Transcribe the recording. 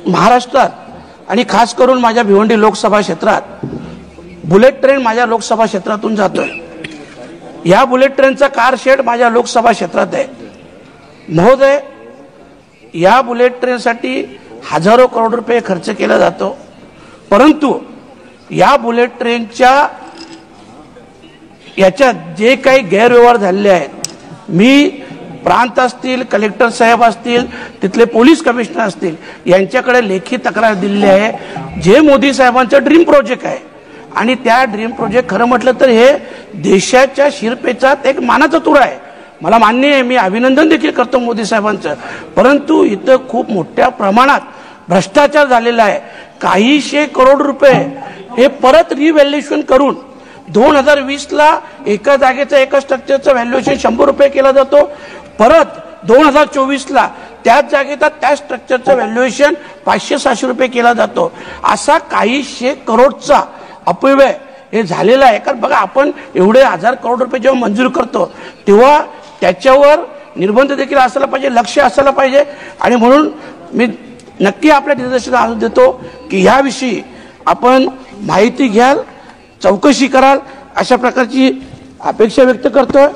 महाराष्ट्रात आणि खास करून माझ्या भिवंडी लोकसभा क्षेत्रात बुलेट ट्रेन माझ्या लोकसभा क्षेत्रातून जातोय। या बुलेट ट्रेनचा कार शेड माझ्या लोकसभा क्षेत्रात आहे। महोदय, या बुलेट ट्रेनसाठी हजारो करोड रुपये खर्च केला जातो, परंतु या बुलेट ट्रेनच्या याच्यात जे काही गैरव्यवहार झालेले आहेत, मी प्रांत असतील, कलेक्टर साहेब असतील, तिथले पोलीस कमिशनर असतील, यांच्याकडे लेखी तक्रार दिलेली आहे। जे मोदी साहेबांचं ड्रीम प्रोजेक्ट आहे आणि त्या ड्रीम प्रोजेक्ट खरं म्हटलं तर हे देशाच्या शिरपेचात एक मानाचा तुरा आहे। मला मान्य आहे, मी अभिनंदन देखील करतो मोदी साहेबांचं, परंतु इथं खूप मोठ्या प्रमाणात भ्रष्टाचार झालेला आहे। काहीशे करोड रुपये हे परत रिव्हॅल्युएशन करून 2020 ला एका जागेचा एका स्ट्रक्चरचं व्हॅल्युएशन 100 रुपये केला जातो, परत 2024 ला त्याच जागेचा त्या स्ट्रक्चरचं व्हॅल्युएशन 500-600 रुपये केला जातो। असा काहीशे करोडचा अपव्यय हे झालेला आहे। कारण बघा, आपण एवढे 1000 करोड रुपये जेव्हा मंजूर करतो तेव्हा त्याच्यावर निर्बंध देखील असायला पाहिजे, लक्ष असायला पाहिजे, आणि म्हणून मी नक्की आपल्या निर्देशनास देतो की याविषयी आपण माहिती घ्याल, चौकशी कराल, अशा प्रकारची अपेक्षा व्यक्त करतोय।